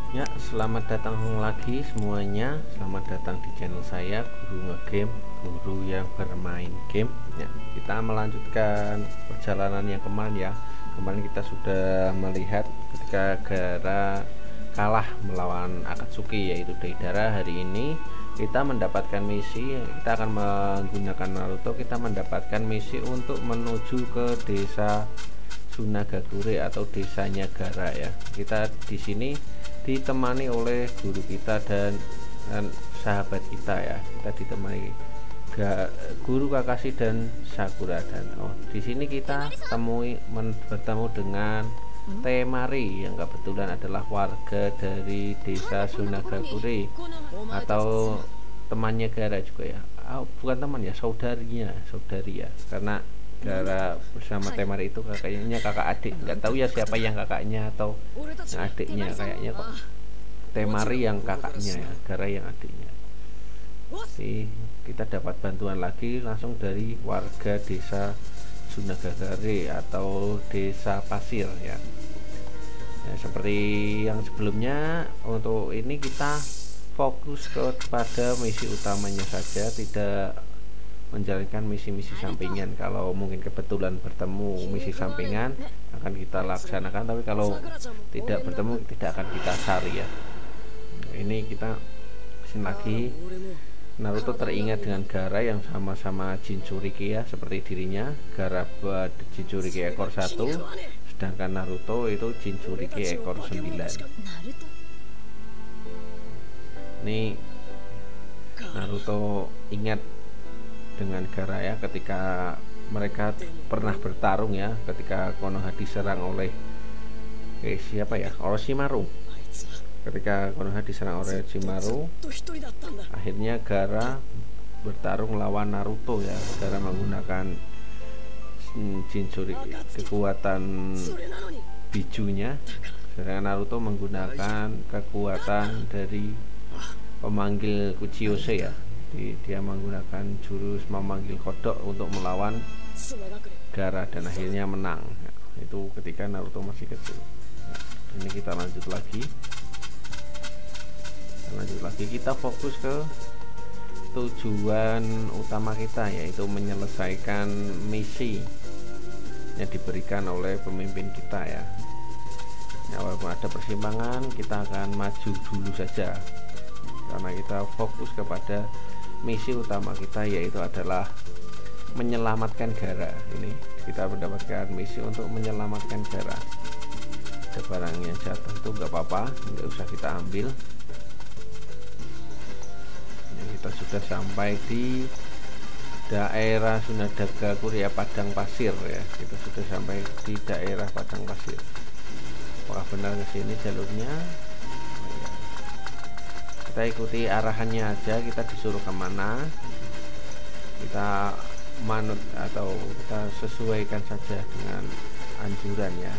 Ya, selamat datang lagi semuanya. Selamat datang di channel saya, Guru Ngegame, guru yang bermain game. Ya, kita melanjutkan perjalanan yang kemarin ya. Kemarin kita sudah melihat ketika Gaara kalah melawan Akatsuki yaitu Deidara. Hari ini kita mendapatkan misi. Kita akan menggunakan Naruto. Kita mendapatkan misi untuk menuju ke desa Sunagakure atau desanya Gaara ya. Kita di sini ditemani oleh guru kita dan sahabat kita ya. Kita ditemani guru Kakashi dan Sakura, dan di sini kita bertemu dengan Temari yang kebetulan adalah warga dari desa Sunagakure atau temannya Gaara juga ya. Bukan teman ya, saudari ya, karena Gaara bersama Temari itu kakaknya kakak adik, nggak tahu ya siapa yang kakaknya atau yang adiknya. Kayaknya kok Temari yang kakaknya ya, Gaara yang adiknya. Jadi kita dapat bantuan lagi langsung dari warga desa Sunagakure atau desa pasir ya. Ya, seperti yang sebelumnya, untuk ini kita fokus kepada misi utamanya saja, tidak menjalankan misi-misi sampingan. Kalau mungkin kebetulan bertemu misi sampingan akan kita laksanakan, tapi kalau tidak bertemu tidak akan kita cari ya. Ini kita sini lagi Naruto teringat dengan Gaara yang sama-sama Jinchuriki ya, seperti dirinya. Gaara buat Jinchuriki ekor 1, sedangkan Naruto itu Jinchuriki ekor 9. Ini Naruto ingat dengan Gaara ya, ketika mereka pernah bertarung ya, ketika Konoha diserang oleh siapa ya, Orochimaru. Ketika Konoha diserang oleh Orochimaru, akhirnya Gaara bertarung lawan Naruto ya. Gaara menggunakan Jinchuriki, kekuatan bijunya, sedangkan Naruto menggunakan kekuatan dari pemanggil Kuchiyose ya. Dia menggunakan jurus memanggil kodok untuk melawan Gaara dan akhirnya menang ya. Itu ketika Naruto masih kecil. Nah, ini kita lanjut lagi. Kita fokus ke tujuan utama kita, yaitu menyelesaikan misi yang diberikan oleh pemimpin kita ya. Walaupun ada persimpangan, kita akan maju dulu saja karena kita fokus kepada misi utama kita, yaitu adalah menyelamatkan Gaara. Ini kita mendapatkan misi untuk menyelamatkan Gaara. Ada barang yang jatuh itu nggak apa-apa, nggak usah kita ambil. Ini kita sudah sampai di daerah Sunagakure ya, padang pasir ya. Kita sudah sampai di daerah padang pasir. Apakah benar ke sini jalurnya? Kita ikuti arahannya aja, kita disuruh kemana kita manut atau kita sesuaikan saja dengan anjuran ya.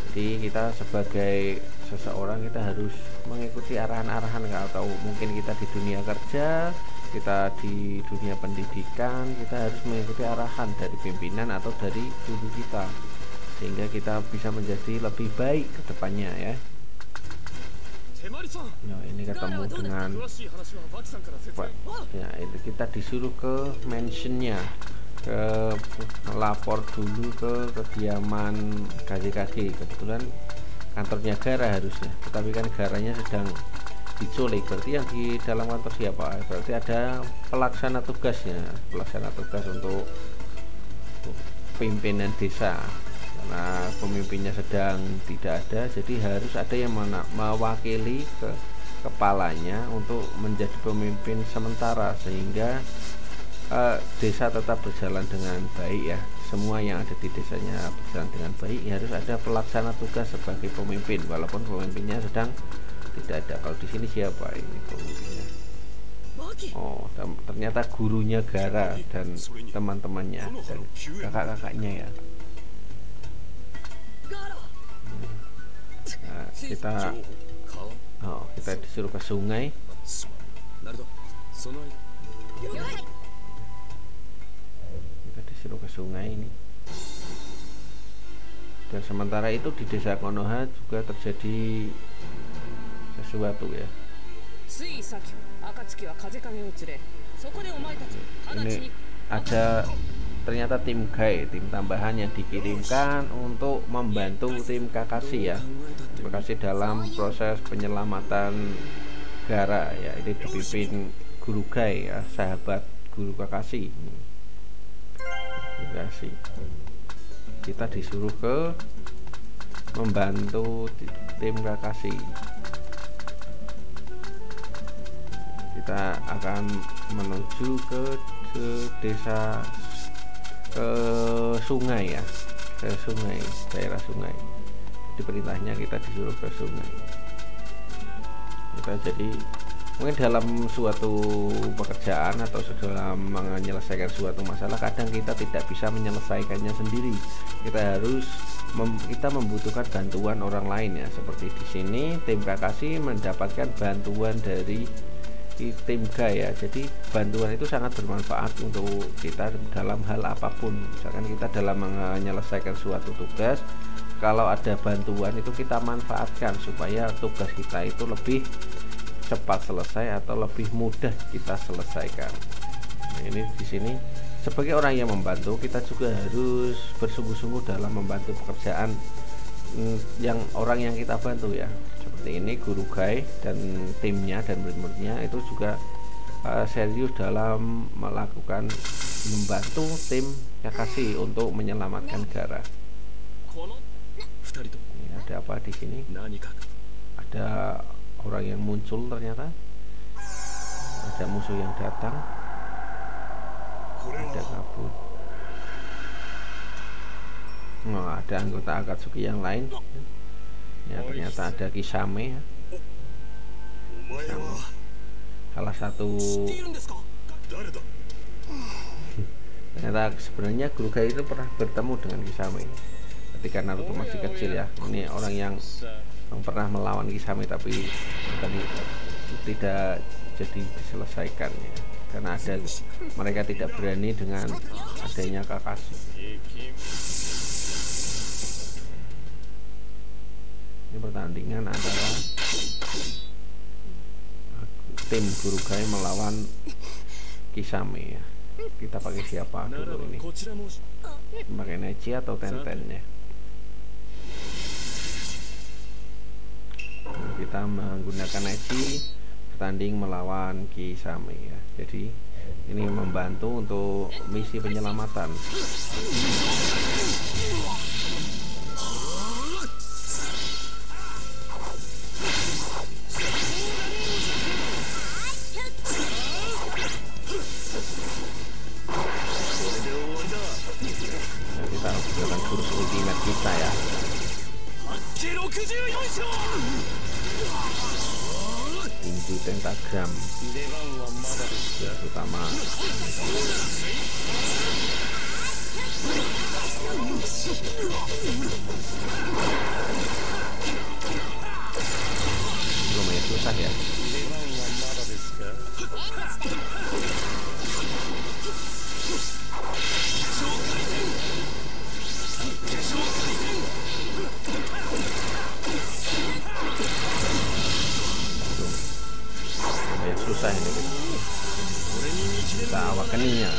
Jadi kita sebagai seseorang kita harus mengikuti arahan-arahan, atau mungkin kita di dunia kerja, kita di dunia pendidikan, kita harus mengikuti arahan dari pimpinan atau dari guru kita, sehingga kita bisa menjadi lebih baik ke depannya ya. Nah, ini ketemu dengan ya, itu kita disuruh ke mansionnya, ke melapor dulu ke kediaman Kage. Kebetulan kantornya Gaara harusnya, tetapi kan Gaaranya sedang diculik. Berarti yang di dalam kantor siapa? Berarti ada pelaksana tugas untuk pimpinan desa. Karena pemimpinnya sedang tidak ada, jadi harus ada yang mewakili ke kepalanya untuk menjadi pemimpin sementara, sehingga desa tetap berjalan dengan baik ya. Semua yang ada di desanya berjalan dengan baik, harus ada pelaksana tugas sebagai pemimpin, walaupun pemimpinnya sedang tidak ada. Kalau di sini siapa ini pemimpinnya? Oh, ternyata gurunya Gaara dan teman-temannya dan kakak-kakaknya ya. Nah, kita disuruh ke sungai. Ini. Dan sementara itu di desa Konoha juga terjadi sesuatu ya. Ini ada ternyata tim Gai, tim tambahan yang dikirimkan untuk membantu tim Kakashi ya, Kakashi dalam proses penyelamatan Gaara ya. Ini dipimpin Guru Gai ya, sahabat Guru Kakashi. Kita disuruh ke membantu tim Kakashi. Kita akan menuju ke desa, ke sungai ya, ke sungai, daerah sungai. Di perintahnya kita disuruh ke sungai. Kita jadi mungkin dalam suatu pekerjaan atau dalam menyelesaikan suatu masalah, kadang kita tidak bisa menyelesaikannya sendiri. Kita membutuhkan bantuan orang lain ya. Seperti di sini tim Kakashi mendapatkan bantuan dari tim Gai ya. Jadi bantuan itu sangat bermanfaat untuk kita dalam hal apapun. Misalkan kita dalam menyelesaikan suatu tugas, kalau ada bantuan itu kita manfaatkan supaya tugas kita itu lebih cepat selesai atau lebih mudah kita selesaikan. Nah, ini di sini sebagai orang yang membantu, kita juga harus bersungguh-sungguh dalam membantu pekerjaan yang orang yang kita bantu ya. Seperti ini Guru Gai dan timnya dan murid-muridnya itu juga serius dalam melakukan membantu tim Kakashi untuk menyelamatkan Gaara. Ini ada apa di sini? Ada orang yang muncul ternyata. Ada musuh yang datang. Ada kabur. Oh, ada anggota Akatsuki yang lain. Ya, ternyata ada Kisame ya. Kisame. Salah satu. Ternyata sebenarnya Guru Gai itu pernah bertemu dengan Kisame ketika Naruto masih kecil ya. Ini orang yang pernah melawan Kisame tapi tidak jadi diselesaikan ya. Karena mereka tidak berani dengan adanya Kakashi. Ini pertandingan antara tim Guru Gai melawan Kisame ya. Kita pakai siapa dulu ini? Pakai Neji atau Tenten ya? Kita menggunakan Neji bertanding melawan Kisame ya. Jadi ini membantu untuk misi penyelamatan. Nah, kita gunakan jurus ultimate kita ya. Tinju Tentagram ya, terutama lumayan susah ya. Susah ini kita awak keninya.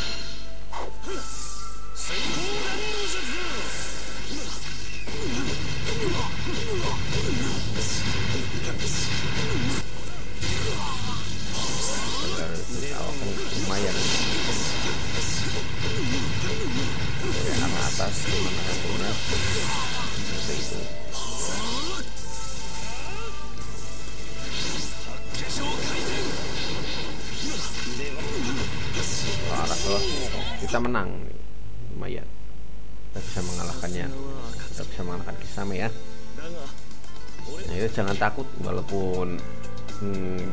Lumayan dari arah atas ke menengah turun seperti itu. Kita menang, lumayan. Kita bisa mengalahkannya. Kita bisa mengalahkan Kisame ya. Nah, itu jangan takut walaupun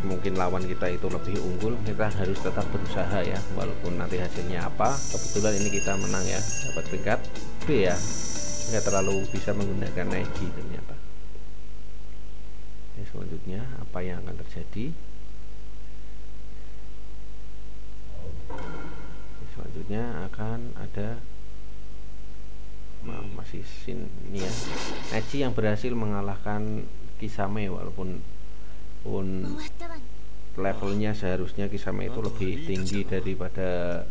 mungkin lawan kita itu lebih unggul, kita harus tetap berusaha ya. Walaupun nanti hasilnya apa. Kebetulan ini kita menang ya, dapat peringkat B ya. Nggak terlalu bisa menggunakan Neji ternyata. Nah, selanjutnya apa yang akan terjadi? Selanjutnya akan ada masih scene ini ya, Neji yang berhasil mengalahkan Kisame walaupun walaupun levelnya seharusnya Kisame itu lebih tinggi daripada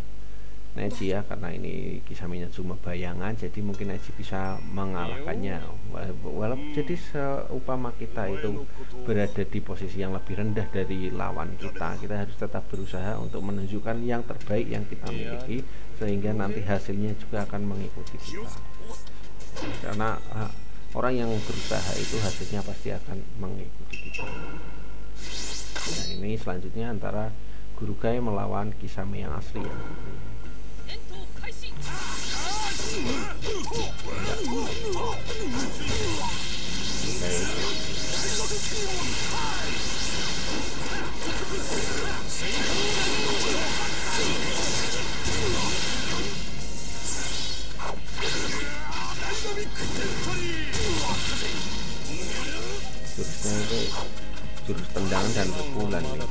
Neji ya, karena ini Kisame-nya cuma bayangan, jadi mungkin Neji bisa mengalahkannya. Walaupun jadi seumpama kita itu berada di posisi yang lebih rendah dari lawan kita harus tetap berusaha untuk menunjukkan yang terbaik yang kita miliki, sehingga nanti hasilnya juga akan mengikuti kita. Karena orang yang berusaha itu hasilnya pasti akan mengikuti kita. Nah, ini selanjutnya antara Gurugai melawan Kisame yang asli ya. Jurusnya itu jurus tendangan dan pukulan nih.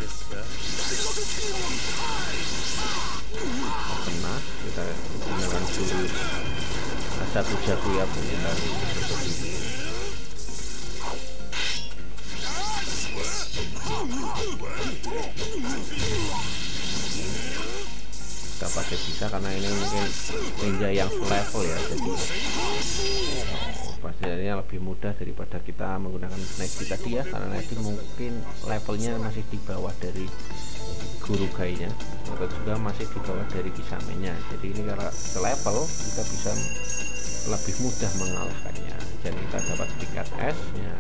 Kena kita gunakan jurus satu jago ya punya. Kita pakai bisa karena ini mungkin ninja yang level ya, jadi pastinya lebih mudah daripada kita menggunakan Neji tadi ya, karena Neji mungkin levelnya masih di bawah dari Gurugai-nya atau juga masih di bawah dari Kisame-nya. Jadi ini kalau selevel kita bisa lebih mudah mengalahkannya, dan kita dapat tingkat S ya.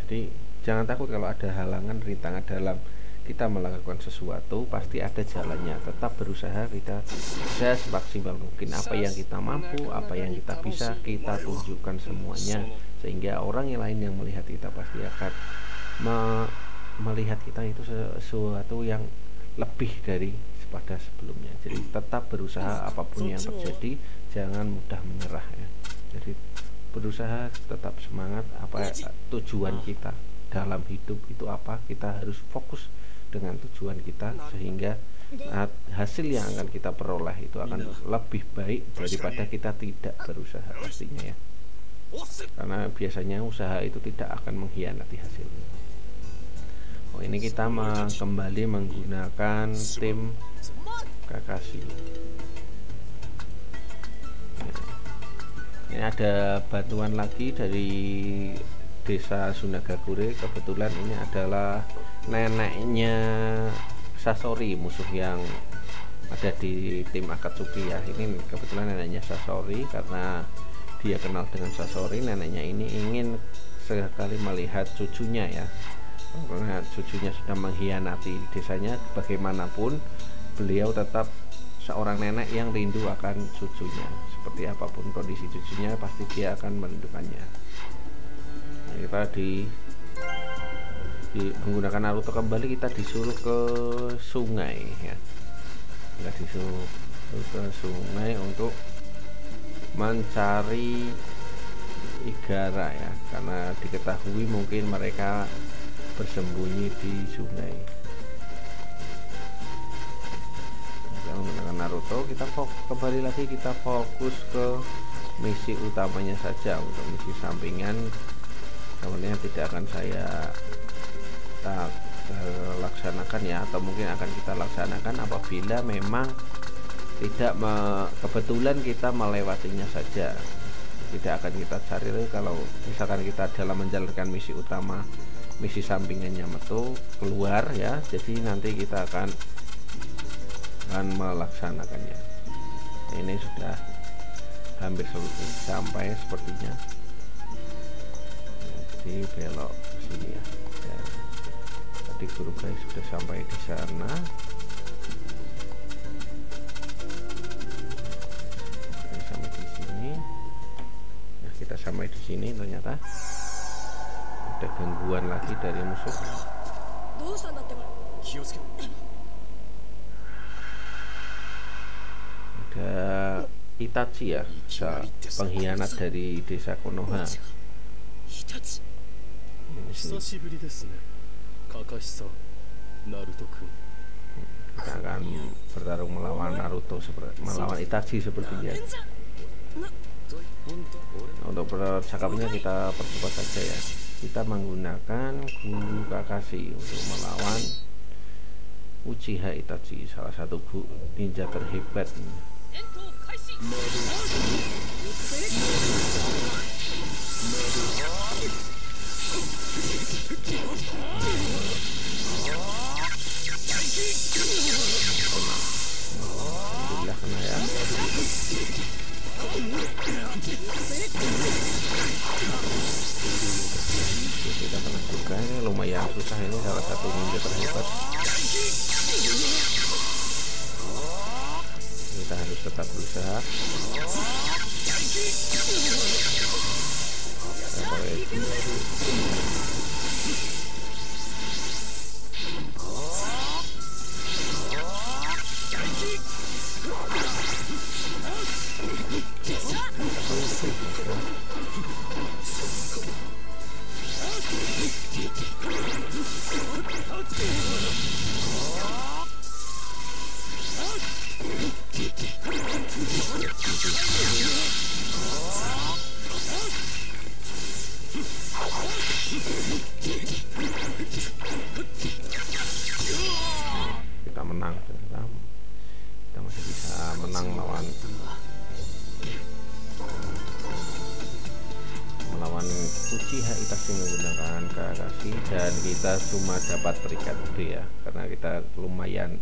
Jadi jangan takut kalau ada halangan rintangan dalam kita melakukan sesuatu, pasti ada jalannya. Tetap berusaha, kita bisa semaksimal mungkin apa yang kita mampu, apa yang kita bisa, kita tunjukkan semuanya, sehingga orang yang lain yang melihat kita pasti akan melihat kita itu sesuatu yang lebih dari pada sebelumnya. Jadi tetap berusaha apapun yang terjadi, jangan mudah menyerah ya. Jadi berusaha, tetap semangat. Apa tujuan kita dalam hidup itu apa, kita harus fokus dengan tujuan kita, sehingga hasil yang akan kita peroleh itu akan lebih baik daripada kita tidak berusaha pastinya ya, karena biasanya usaha itu tidak akan mengkhianati hasilnya. Oh, ini kita kembali menggunakan tim Kakashi. Ini ada bantuan lagi dari desa Sunagakure. Kebetulan ini adalah neneknya Sasori, musuh yang ada di tim Akatsuki ya. Ini kebetulan neneknya Sasori, karena dia kenal dengan Sasori. Neneknya ini ingin sekali melihat cucunya ya, karena cucunya sudah mengkhianati desanya. Bagaimanapun beliau tetap seorang nenek yang rindu akan cucunya. Seperti apapun kondisi cucunya, pasti dia akan merindukannya. Nah, kita menggunakan Naruto kembali, kita disuruh ke sungai ya. Kita disuruh ke sungai untuk mencari Igara ya, karena diketahui mungkin mereka bersembunyi di sungai. Kita menggunakan Naruto, kita kembali lagi, kita fokus ke misi utamanya saja. Untuk misi sampingan sebenarnya tidak akan saya laksanakan ya, atau mungkin akan kita laksanakan apabila memang tidak kebetulan kita melewatinya saja. Tidak akan kita cari kalau misalkan kita dalam menjalankan misi utama, misi sampingannya metu keluar ya, jadi nanti kita akan melaksanakannya. Ini sudah hampir selesai, sampai sepertinya. Jadi belok ke sini ya. Tadi Gurugai sudah sampai di sana. Sampai di sini. Nah, kita sampai di sini ternyata ada gangguan lagi dari musuh. Ada Itachi ya, pengkhianat dari desa Konoha. Kita akan bertarung melawan Naruto, melawan Itachi sepertinya. Untuk percakapannya kita percepat saja ya. kita menggunakan Guru Kakashi untuk melawan Uchiha Itachi, salah satu ninja terhebat. Alhamdulillah kena ya. Kita kena juga, ini lumayan susah, ini salah satu ninja terhebat. Kita harus tetap berusaha. Kita menang, kita masih bisa menang melawan Uchiha Itachi menggunakan Kakashi, dan kita cuma dapat peringkat B ya, karena kita lumayan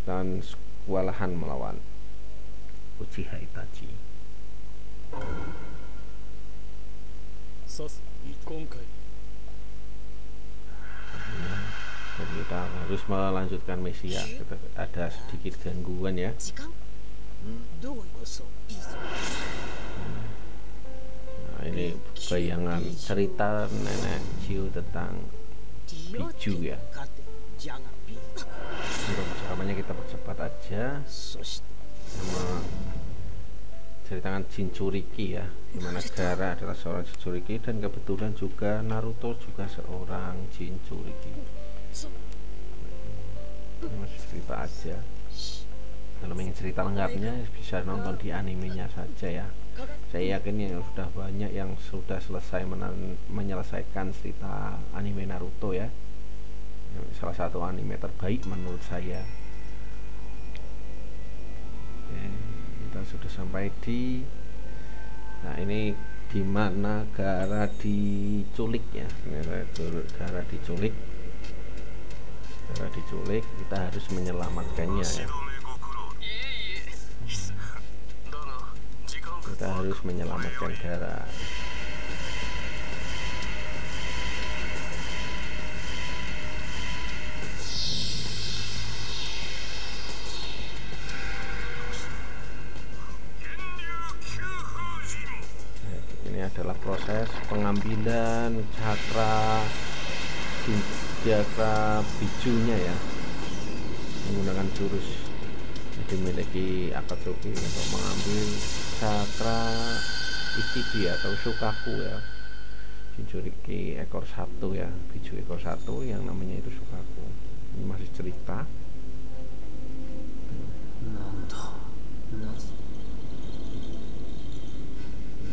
dan kewalahan melawan Uchiha Itachi. Dan kita harus melanjutkan misi ya. Ada sedikit gangguan ya. Nah, ini bayangan cerita nenek Jiu tentang Biju ya. Untuk caranya kita percepat aja, sama ceritakan Jinchuriki ya, dimana Gaara adalah seorang Jinchuriki, dan kebetulan juga Naruto juga seorang Jinchuriki. Ini masih cerita aja. Kalau ingin cerita lengkapnya bisa nonton di animenya saja ya. Saya yakin yang sudah banyak yang sudah selesai menyelesaikan cerita anime Naruto ya. Salah satu anime terbaik menurut saya. Oke, kita sudah sampai di, nah ini di mana Gaara diculik ya. Gaara diculik, kita harus menyelamatkannya ya. Kita harus menyelamatkan Gaara. Ini adalah proses pengambilan cakra bijunya ya, menggunakan jurus yang dimiliki Akatsuki untuk mengambil cakra Ichibi atau Shukaku ya. Jinchuriki ekor 1 ya, biju ekor 1 yang namanya itu Shukaku. Ini masih cerita.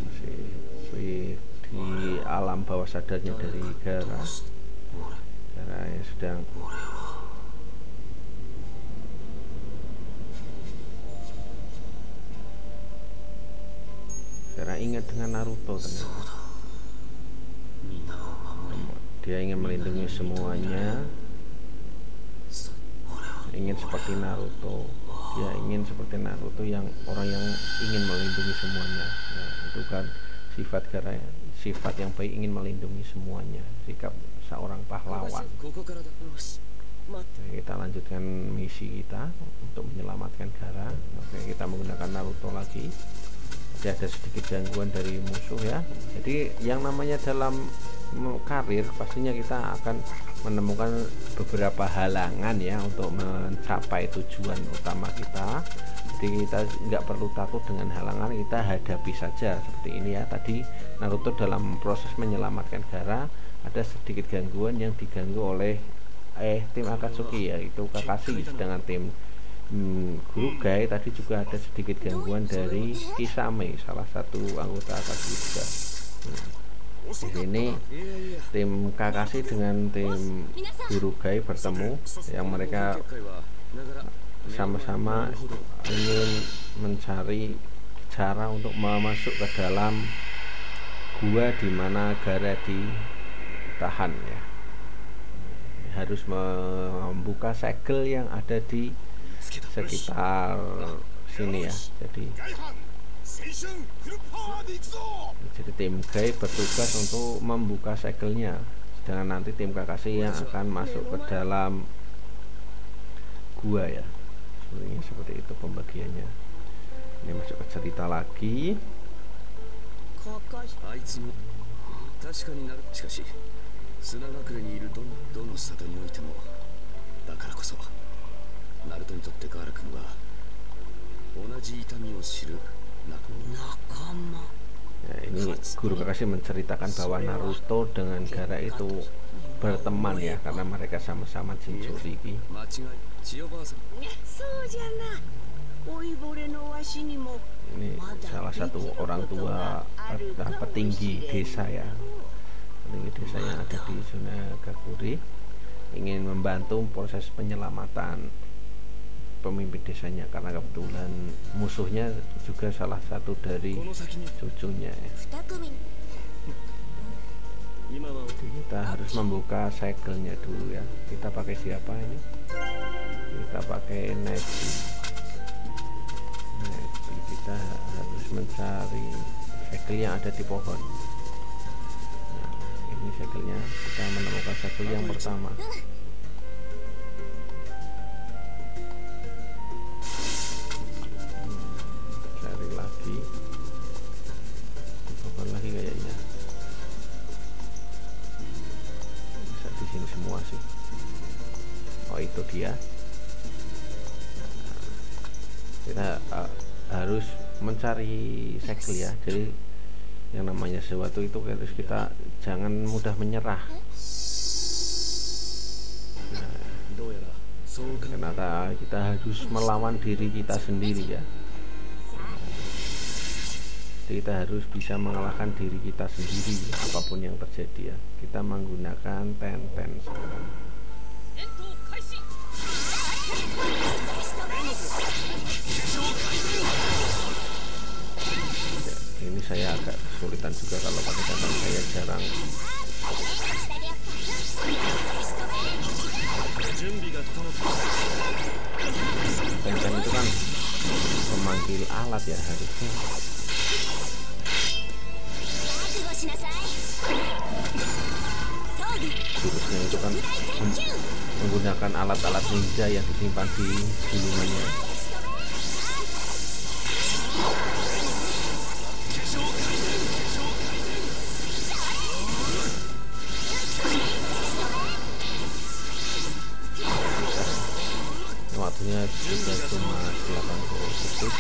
Masih di alam bawah sadarnya dari Gaara. Gaara yang sedang ingat dengan Naruto ternyata. Dia ingin melindungi semuanya, ingin seperti Naruto. Dia ingin seperti Naruto, yang orang yang ingin melindungi semuanya ya, itu kan sifat Gaara, sifat yang baik, ingin melindungi semuanya, sikap seorang pahlawan. Oke, kita lanjutkan misi kita untuk menyelamatkan Gaara. Oke, kita menggunakan Naruto lagi. Jadi ada sedikit gangguan dari musuh ya. Jadi yang namanya dalam karir pastinya kita akan menemukan beberapa halangan ya untuk mencapai tujuan utama kita. Jadi kita nggak perlu takut dengan halangan, kita hadapi saja seperti ini ya. Tadi Naruto dalam proses menyelamatkan Gaara ada sedikit gangguan yang diganggu oleh tim Akatsuki ya, itu Kakashi, sedangkan tim Guru Gai tadi juga ada sedikit gangguan dari Kisame, salah satu anggota Akatsuki juga. Di sini tim Kakashi dengan tim Guru Gai bertemu, yang mereka sama-sama ingin mencari cara untuk masuk ke dalam gua di mana Gaara ditahan ya. Harus membuka segel yang ada di sekitar sini ya. Jadi tim Gai bertugas untuk membuka segelnya, sedangkan nanti tim Kakashi yang akan masuk ke dalam gua ya. Seperti itu pembagiannya. Ini masuk ke cerita lagi. Ya, ini Guru Kakashi menceritakan bahwa Naruto dengan Gaara itu berteman ya, karena mereka sama-sama Jinchuriki. Ini salah satu orang tua petinggi desa ya, petinggi desa yang ada di Sunagakure, ingin membantu proses penyelamatan pemimpin desanya, karena kebetulan musuhnya juga salah satu dari cucunya ya. Jadi kita harus membuka segelnya dulu ya. Kita pakai siapa ini? Kita pakai Neji. Kita harus mencari segel yang ada di pohon. Nah, ini segelnya. Kita menemukan segel yang pertama. Cari lagi. Di pohon lagi kayaknya. Bisa di sini semua sih. Oh, itu dia. Kita harus mencari segel ya. Jadi yang namanya sesuatu itu harus kita jangan mudah menyerah. Karena kita harus melawan diri kita sendiri ya. Jadi kita harus bisa mengalahkan diri kita sendiri apapun yang terjadi ya. Kita menggunakan Tenten sekarang. Ini saya agak kesulitan juga kalau pakai Tenten, saya jarang. Tenten itu kan memanggil alat ya harusnya. Jurusnya itu kan menggunakan alat-alat ninja yang disimpan di gulungannya. Waktunya juga cuma 80 detik.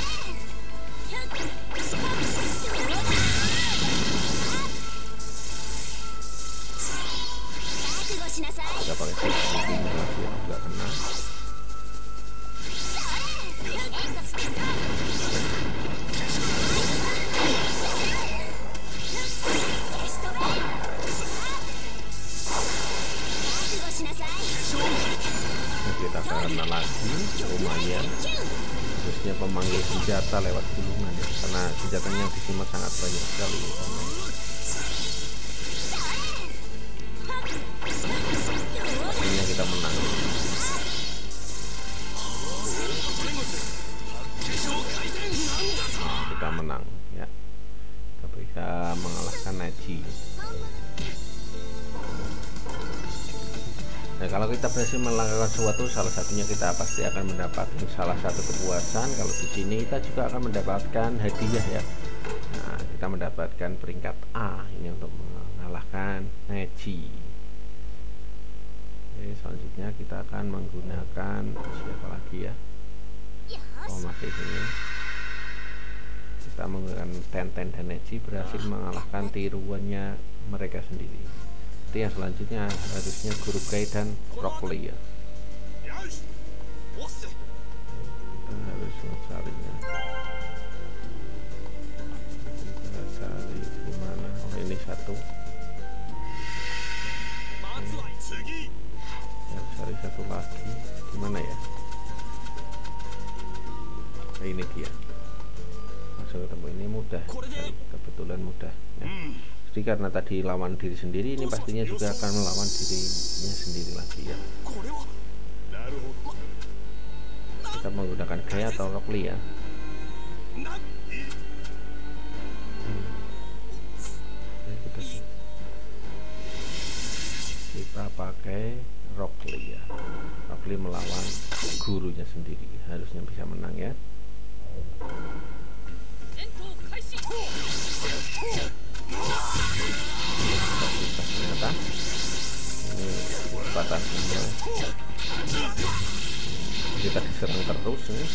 Kita pakai ini lagi yang enggak kena. Kita karena lagi lumayan, terusnya pemanggil senjata lewat gulungan ya, karena senjatanya yang disimak sangat banyak sekali. Akhirnya kita menang. Kita menang ya, kita bisa mengalahkan Neji. Nah, kalau kita berhasil melakukan sesuatu, salah satunya kita pasti akan mendapatkan salah satu kepuasan. Kalau di sini kita juga akan mendapatkan hadiah ya. Nah, kita mendapatkan peringkat A ini untuk mengalahkan Neji. Oke, selanjutnya kita akan menggunakan siapa lagi ya? Oh, masih ini. Kita menggunakan Tenten dan Neji berhasil mengalahkan tiruannya mereka sendiri. Yang selanjutnya harusnya Guru Gai dan Rock Lee ya. Kita harus mencarinya. Kita cari di mana? Oh, ini satu. satu lagi gimana ya? Nah, ini dia, langsung ketemu. Ini mudah sekali, kebetulan mudah ya. Jadi karena tadi lawan diri sendiri, ini pastinya juga akan melawan dirinya sendiri lagi ya. Kita menggunakan gaya atau Rock Lee ya. Kita pakai Rock Lee ya. Rock Lee melawan gurunya sendiri, harusnya bisa menang ya. Ternyata ini batasnya, kita diserang terus nih.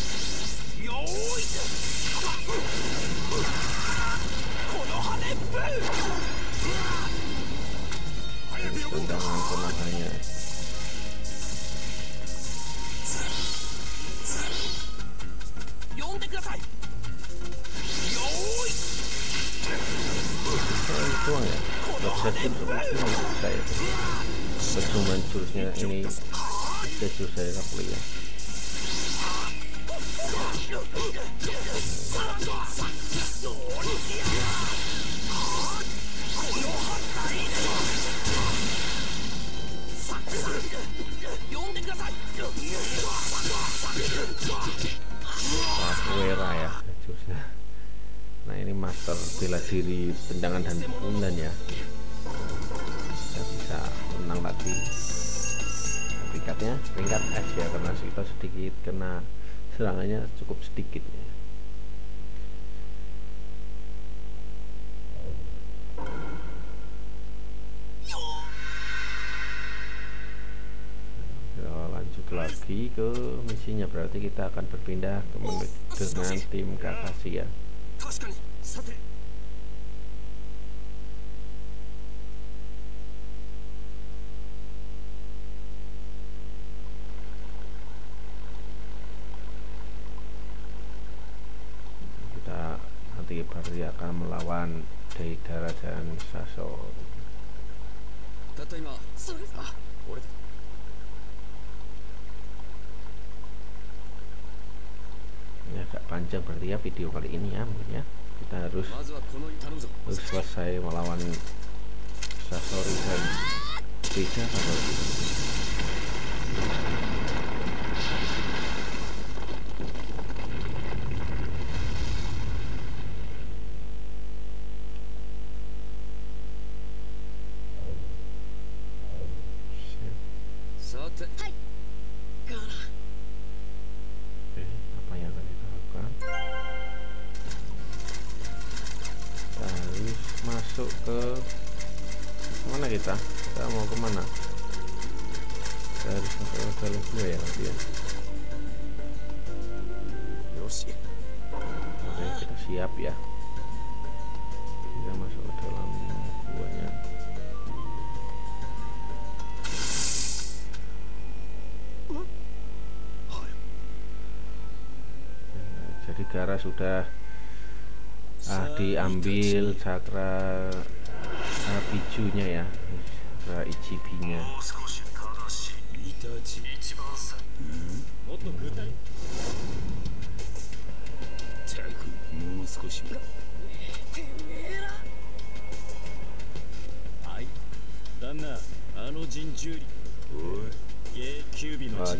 Tendangan tenaganya. Tuang ya, bisa saya percuma jurusnya ini, jurus saya Rock Lee ya. Capoeira ya jurusnya. Nah ini master bela diri, tendangan dan pukulan ya. Kita bisa menang lagi. Peringkatnya peringkat S ya, karena kita sedikit kena serangannya cukup sedikit ya. Lanjut lagi ke misinya, berarti kita akan berpindah ke dengan tim Kakashi ya. Kita nanti baru akan melawan Deidara dan Sasori. Ini agak panjang berarti ya video kali ini ya, mungkin ya. Kita harus selesai melawan Sasori dan Deidara. Apa yang akan kita lakukan? Kita harus masuk ke mana kita? Kita mau kemana? Kita harus masuk ke level 2 ya nanti ya. Oke, kita siap ya. Kita masuk ke dalam guanya. Jadi Gaara sudah diambil cakra bijunya ya, cakra Ichibi-nya.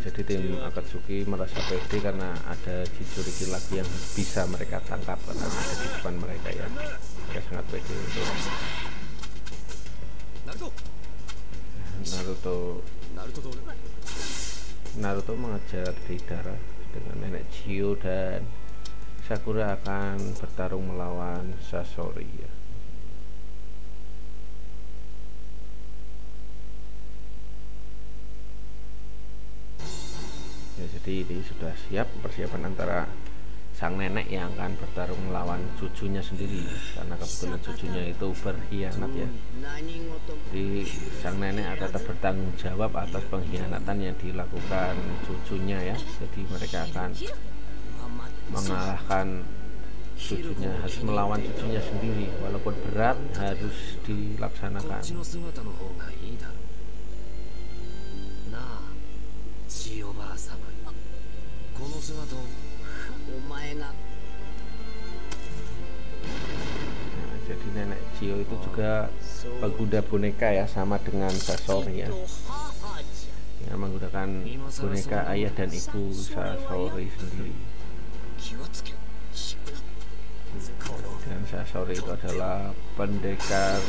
Jadi tim Akatsuki merasa pede karena ada Jinchuriki lagi yang bisa mereka tangkap karena ada di depan mereka ya. Mereka sangat pede untuk Naruto mengejar Deidara dengan nenek Chio, dan Sakura akan bertarung melawan Sasori ya. Jadi ini sudah siap persiapan antara sang nenek yang akan bertarung melawan cucunya sendiri, karena kebetulan cucunya itu berkhianat ya. Jadi sang nenek akan bertanggung jawab atas pengkhianatan yang dilakukan cucunya ya. Jadi mereka akan mengalahkan cucunya, harus melawan cucunya sendiri, walaupun berat harus dilaksanakan. Jadi nenek Chio itu juga pengguna boneka ya, sama dengan Sasori ya, yang menggunakan boneka ayah dan ibu Sasori sendiri. Dan Sasori itu adalah pendekar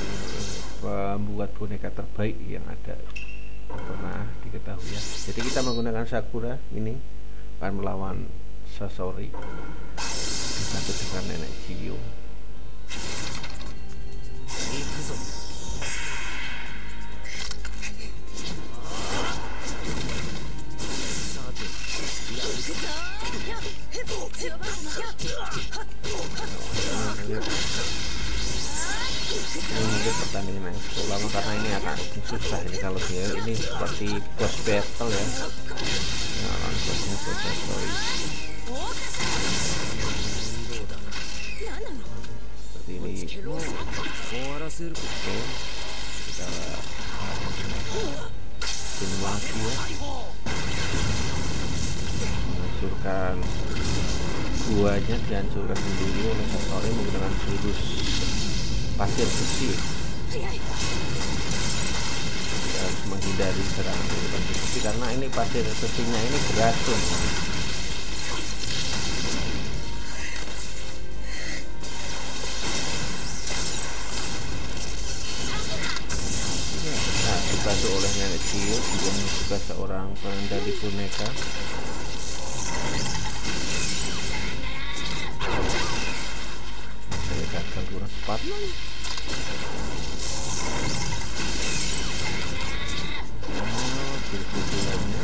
pembuat boneka terbaik yang ada pernah diketahui ya. Jadi kita menggunakan Sakura ini akan melawan Sasori dibantu dengan nenek Chio. Ini mungkin pertandingan yang cukup lama karena ini akan susah ini kalau dia ini seperti boss battle ya. Nah, bossnya boss battle seperti ini. Oke, kita simulasi ya, menghancurkan buahnya, dihancurkan sendiri oleh Sasori menggunakan jurus pasir besi. Kita harus menghindari serangan dari pasir besi karena ini pasir besinya ini beracun. Nah, dibantu oleh nenek Chio yang juga seorang pengendali boneka. Gagal kurang cepat. Pukulannya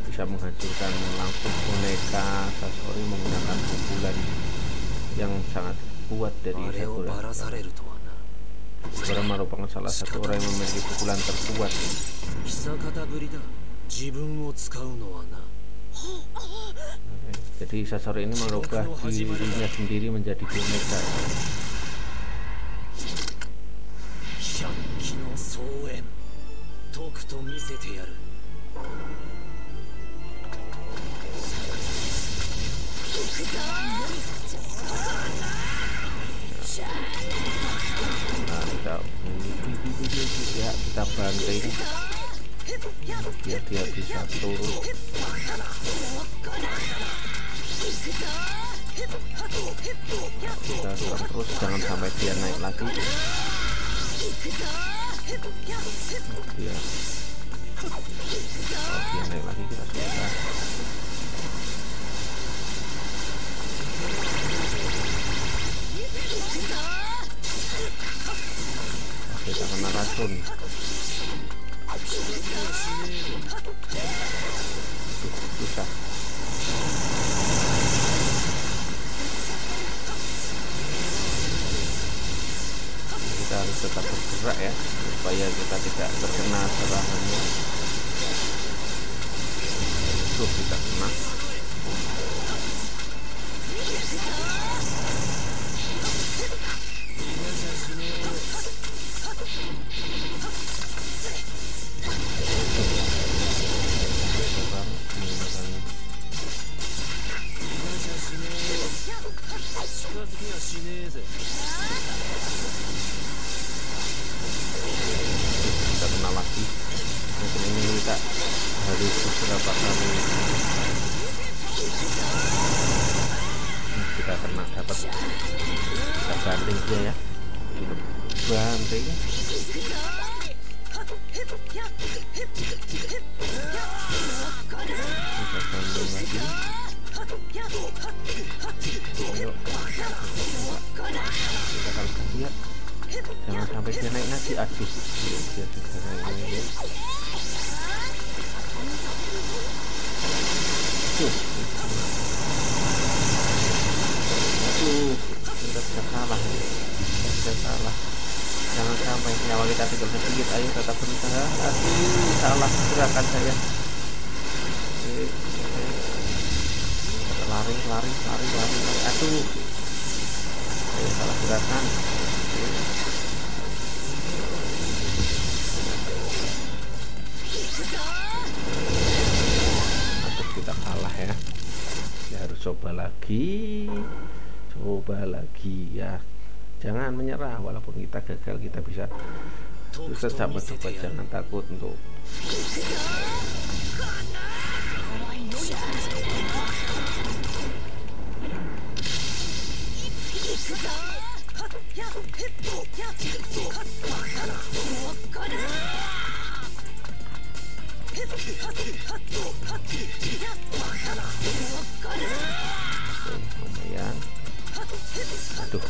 bisa menghancurkan langsung boneka Sasori menggunakan pukulan yang sangat kuat dari Sakura. Sakura merupakan salah satu orang yang memiliki pukulan terkuat. Jadi Sasori ini merubah dirinya sendiri menjadi boneka. Nah, kita banting biar dia bisa turun. Kita serang terus, jangan sampai dia naik lagi. Dia naik lagi kita susah. Kita kena racun. Susah. Kita harus tetap bergerak ya supaya kita tidak terkena serangannya. Tuh, kita kena. Kita kena lagi. Mungkin ini kita harus beberapa kali. Kita kena dapat. Kita banting dia ya. Banting. Kita banting lagi. Ayo. Kita kalahkan dia. Jangan sampai dia naik lagi. Aduh, dia sudah naik lagi. Aduh, kita bisa salah. Kita bisa salah. Jangan sampai nyawa kita tinggal sedikit. Ayo tetap berusaha. Aduh, salah gerakan saya. Lari. Aduh, saya salah gerakan. lagi, coba lagi ya. Jangan menyerah, walaupun kita gagal kita bisa coba, jangan takut untuk lumayan. Aduh,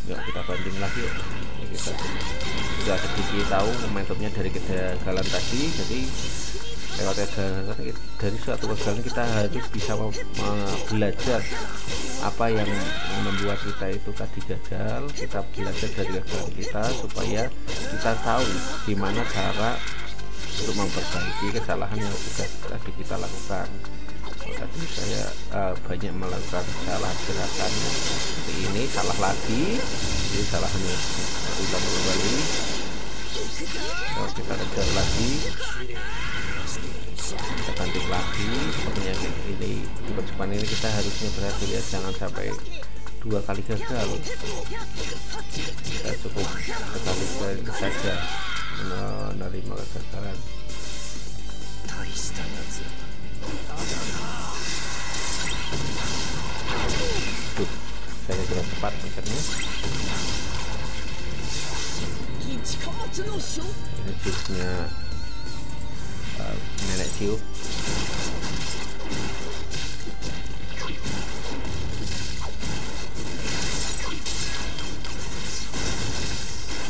yuk kita banding lagi yuk. Ini kita sudah sedikit tahu momentumnya dari kegagalan tadi, jadi lewat dari suatu kegagalan kita harus bisa belajar apa yang membuat kita itu tadi gagal. Kita belajar dari kegagalan kita supaya kita tahu gimana cara untuk memperbaiki kesalahan yang sudah tadi kita lakukan. Tadi saya banyak melakukan kesalahan gerakan seperti ini, salah lagi, jadi salahnya ulang kembali. Kita kejar lagi, kita banting lagi. Sepertinya ini di percobaan ini kita harusnya berhasil ya, jangan sampai 2 kali gagal. Kita cukup sekali saja menerima kegagalan. Tuh, saya kira cepat pencetnya. Ini jurusnya nenek ciu.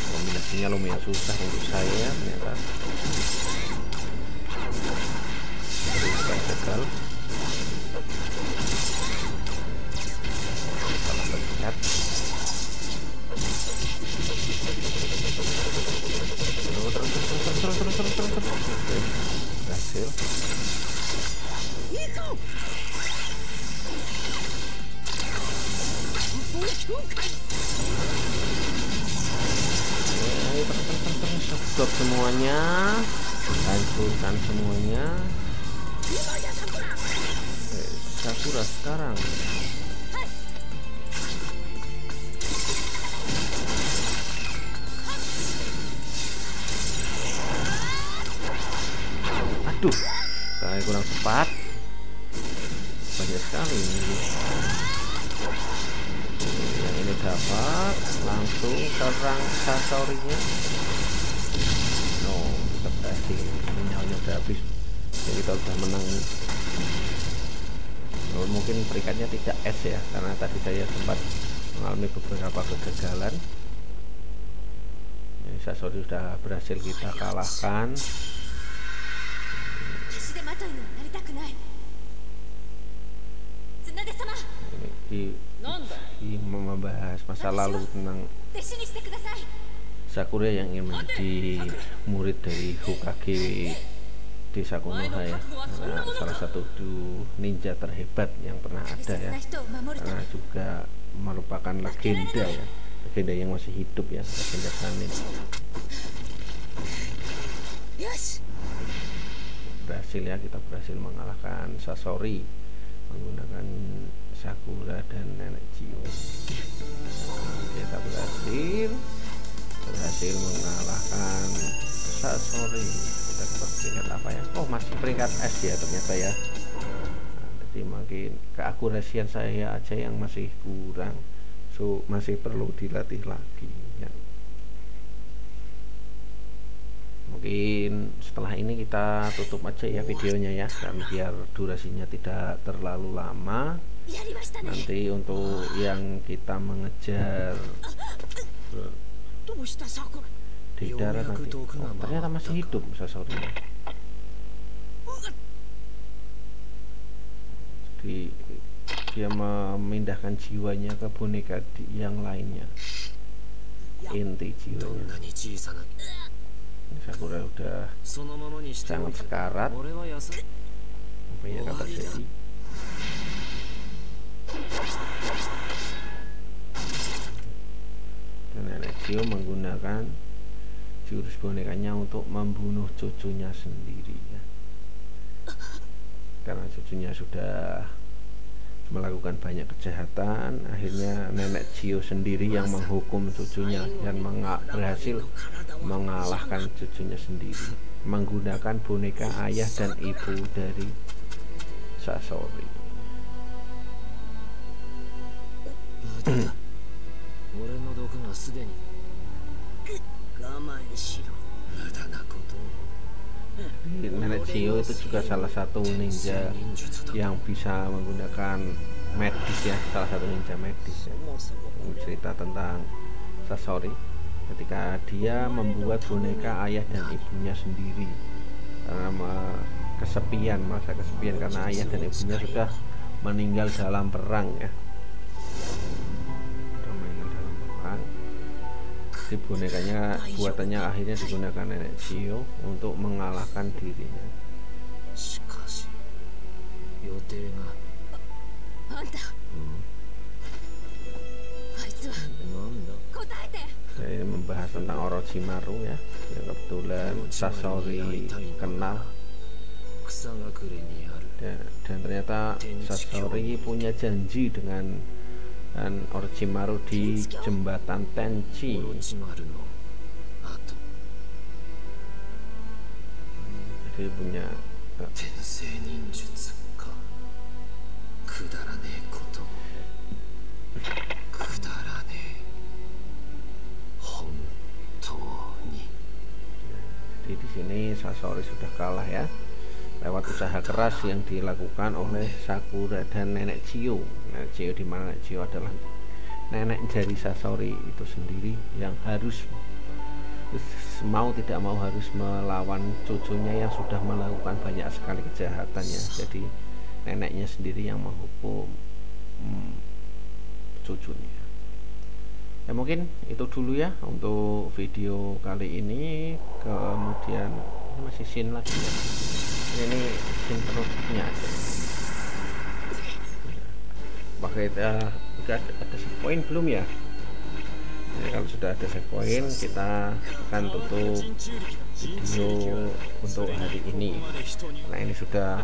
Kombinasinya lumayan susah untuk saya ternyata. Gagal. Salah pencet. Terus. Berhasil. Stop semuanya, hancurkan semuanya. Sakura sekarang. Aduh, kayak kurang cepat. Banyak sekali ini. Yang ini dapat langsung serang Sasorinya. No, kita berhasil. Minyaknya udah habis. Jadi kita udah menang. Mungkin peringkatnya tidak S ya, karena tadi saya sempat mengalami beberapa kegagalan. Sasori sudah berhasil kita kalahkan. Ini membahas masa lalu tentang Sakura yang ingin menjadi murid dari Hokage Desa Konoha ya, karena salah satu ninja terhebat yang pernah ada ya, karena juga merupakan legenda ya, legenda yang masih hidup ya, legenda Sanin. Berhasil ya, kita berhasil mengalahkan Sasori menggunakan Sakura dan nenek Chiyo. Kita berhasil mengalahkan Sasori. Kita dapat peringkat apa ya? Oh, masih peringkat S ya ternyata ya. Jadi makin keakurasian saya aja yang masih kurang, so masih perlu dilatih lagi ya. Mungkin setelah ini kita tutup aja ya videonya ya, dan biar durasinya tidak terlalu lama. Nanti untuk yang kita mengejar di darat nanti, ternyata masih hidup Sasori. Jadi dia memindahkan jiwanya ke boneka yang lainnya, inti jiwanya. Sakura udah sangat sekarat. Apa yang akan terjadi? Dan nenek Chiyo menggunakan jurus bonekanya untuk membunuh cucunya sendiri ya. Karena cucunya sudah melakukan banyak kejahatan, akhirnya nenek Chio sendiri yang menghukum cucunya dan berhasil mengalahkan cucunya sendiri menggunakan boneka ayah dan ibu dari Sasori. Nenek Chio itu juga salah satu ninja yang bisa menggunakan medis ya, salah satu ninja medis ya. Cerita tentang Sasori ketika dia membuat boneka ayah dan ibunya sendiri karena merasa kesepian karena ayah dan ibunya sudah meninggal dalam perang ya. Si bonekanya buatannya akhirnya digunakan nenek Chio untuk mengalahkan dirinya. Saya membahas tentang Orochimaru ya, yang kebetulan Sasori kenal dan ternyata Sasori punya janji dengan Orochimaru di jembatan Tenchi. Jadi punya jadi di sini Sasori sudah kalah ya lewat usaha keras yang dilakukan oleh Sakura dan nenek Chio. Nenek Chio di mana nenek Chio adalah nenek dari Sasori itu sendiri yang harus mau tidak mau harus melawan cucunya yang sudah melakukan banyak sekali kejahatannya. Jadi neneknya sendiri yang menghukum cucunya. Ya mungkin itu dulu ya untuk video kali ini. Kemudian ini masih scene lagi ya. Ini scene penutupnya aja. Pakai ada set point belum ya? Nah, kalau sudah ada set point kita akan tutup video untuk hari ini. Nah ini sudah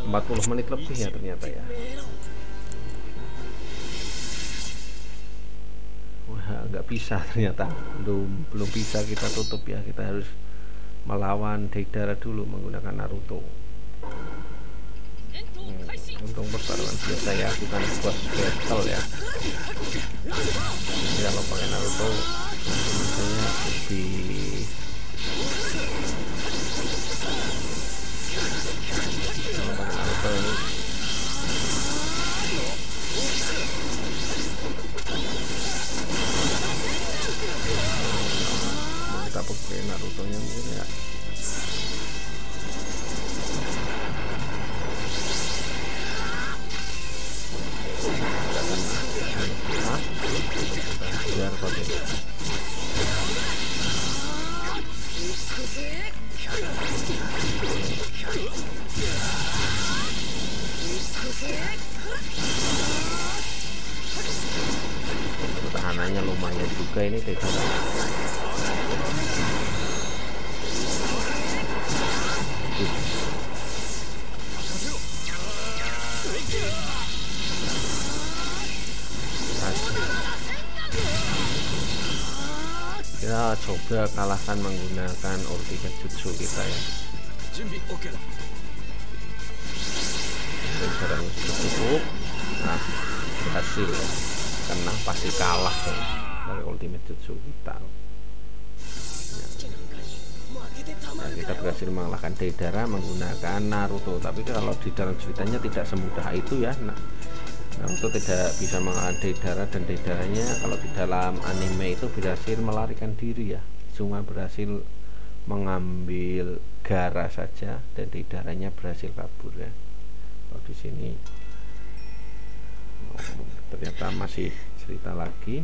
40 menit lebih ya ternyata ya. Wah nggak bisa ternyata, belum bisa kita tutup ya. Kita harus melawan Deidara dulu menggunakan Naruto. Untung pertarungan biasa ya, bukan boss battle ya. Jadi kalau pakai Naruto biasanya lebih pakai Naruto ini kita pakai Naruto nya mungkin ya. Biar pakai pertahanannya lumayan juga ini Deidara. Kita coba kalahkan menggunakan ultimate jutsu kita ya. Caranya sudah cukup. Nah berhasil ya, karena pasti kalah ya dari ultimate jutsu kita. Nah, kita berhasil mengalahkan Deidara menggunakan Naruto, tapi kalau di dalam ceritanya tidak semudah itu ya. Naruto tidak bisa mengalahkan Deidara, dan Deidaranya kalau di dalam anime itu berhasil melarikan diri ya, cuma berhasil mengambil Gaara saja dan Deidaranya berhasil kabur ya. Kalau di sini ternyata masih cerita lagi,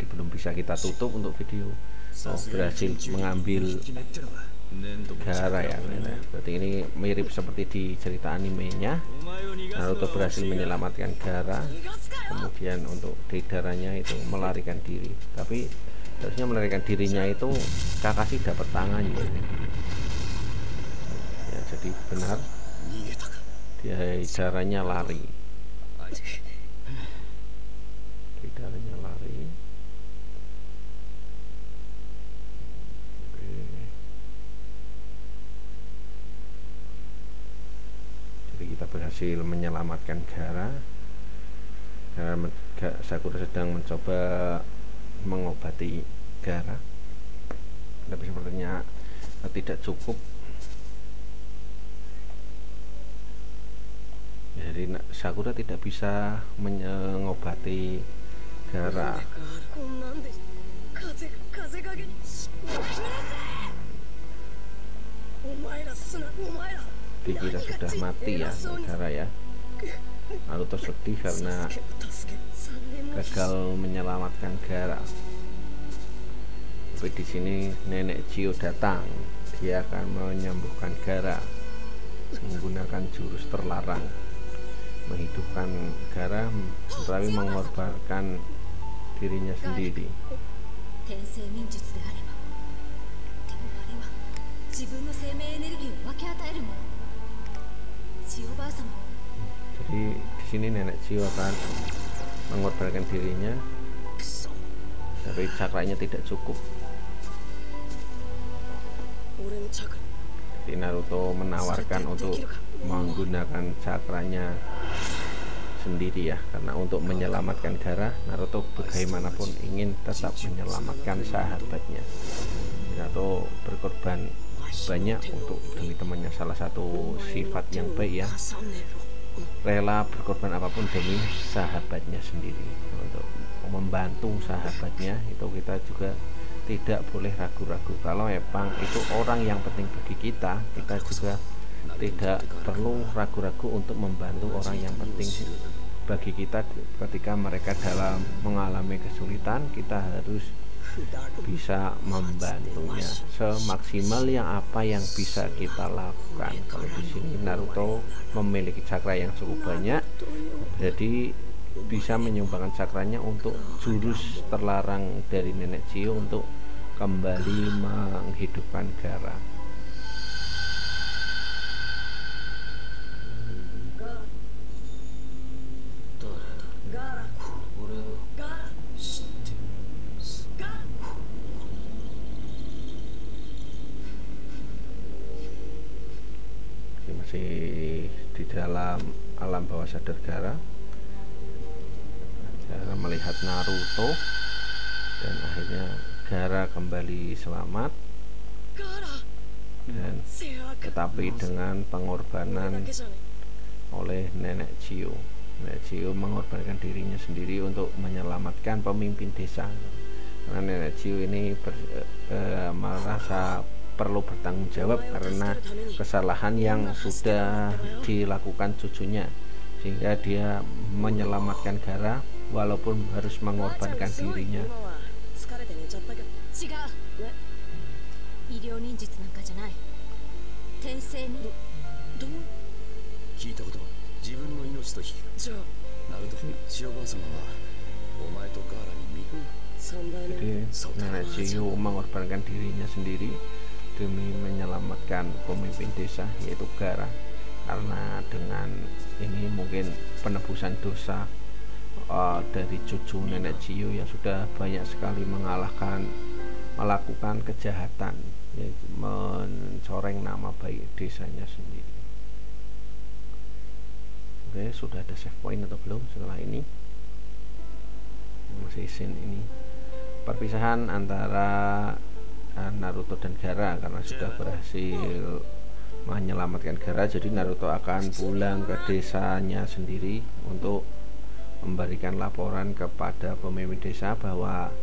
belum bisa kita tutup untuk video. Berhasil mengambil Gaara ya. Berarti ini mirip seperti di cerita animenya. Naruto berhasil menyelamatkan Gaara, kemudian untuk Deidaranya itu melarikan diri. Tapi harusnya melarikan dirinya itu Kakashi dapat tangannya ya, jadi benar dia darahnya lari. Darahnya lari. Oke. Jadi kita berhasil menyelamatkan Gaara. Sakura sedang mencoba mengobati Gaara, tapi sepertinya tidak cukup. Jadi Sakura tidak bisa mengobati Gaara. Dikira sudah mati ya Gaara ya. Naruto sedih karena gagal menyelamatkan Gaara. Tapi di sini nenek Chiyo datang. Dia akan menyembuhkan Gaara menggunakan jurus terlarang, menghidupkan Gaara tapi mengorbankan dirinya sendiri. Jadi di sini nenek Chiyo akan mengorbankan dirinya, tapi cakranya tidak cukup. Jadi Naruto menawarkan untuk menggunakan cakranya sendiri ya, karena untuk menyelamatkan Gaara, Naruto bagaimanapun ingin tetap menyelamatkan sahabatnya. Naruto berkorban banyak untuk demi temannya, salah satu sifat yang baik ya, rela berkorban apapun demi sahabatnya sendiri. Untuk membantu sahabatnya itu kita juga tidak boleh ragu-ragu. Kalau memang itu orang yang penting bagi kita, kita juga tidak perlu ragu-ragu untuk membantu orang yang penting bagi kita. Ketika mereka dalam mengalami kesulitan, kita harus bisa membantunya semaksimal yang apa yang bisa kita lakukan. Kalau di sini Naruto memiliki cakra yang cukup banyak, jadi bisa menyumbangkan cakranya untuk jurus terlarang dari nenek Chiyo untuk kembali menghidupkan Gaara. Masih di dalam alam bawah sadar Gaara. Gaara melihat Naruto dan akhirnya Gaara kembali selamat, dan tetapi dengan pengorbanan oleh nenek Chiyo. Nenek Chiyo mengorbankan dirinya sendiri untuk menyelamatkan pemimpin desa, karena nenek Chiyo ini merasa perlu bertanggung jawab karena kesalahan yang sudah dilakukan cucunya, sehingga dia menyelamatkan Gaara walaupun harus mengorbankan dirinya. Jadi nenek Chiyo mengorbankan dirinya sendiri demi menyelamatkan pemimpin desa, yaitu Gaara, karena dengan ini mungkin penebusan dosa dari cucu nenek Chiyo yang sudah banyak sekali melakukan kejahatan, yaitu mencoreng nama baik desanya sendiri. Oke, sudah ada save point atau belum setelah ini? Masih scene ini perpisahan antara Naruto dan Gaara, karena sudah berhasil menyelamatkan Gaara. Jadi Naruto akan pulang ke desanya sendiri untuk memberikan laporan kepada pemimpin desa bahwa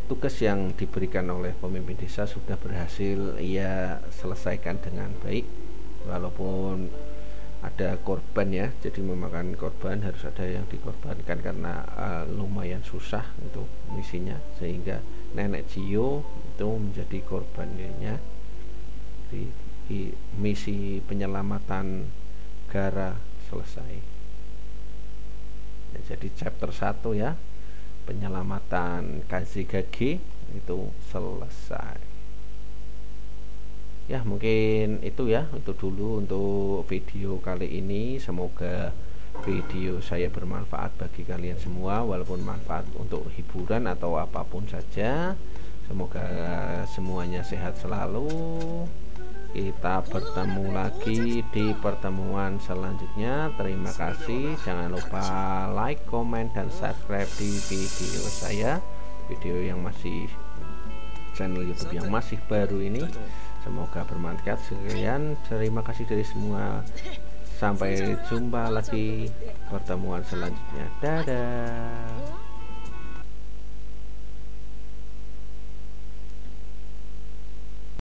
tugas yang diberikan oleh pemimpin desa sudah berhasil ia selesaikan dengan baik, walaupun ada korban ya, jadi memakan korban, harus ada yang dikorbankan karena lumayan susah untuk misinya, sehingga nenek Chiyo itu menjadi korbannya di misi penyelamatan Gaara selesai ya. Jadi chapter 1 ya, penyelamatan Kazekage itu selesai. Ya mungkin itu ya, itu dulu untuk video kali ini. Semoga video saya bermanfaat bagi kalian semua, walaupun manfaat untuk hiburan atau apapun saja. Semoga semuanya sehat selalu. Kita bertemu lagi di pertemuan selanjutnya. Terima kasih. Jangan lupa like, comment, dan subscribe di video saya, video yang masih channel YouTube yang masih baru ini. Semoga bermanfaat. Sekian, terima kasih dari semua. Sampai jumpa lagi pertemuan selanjutnya. Dadah.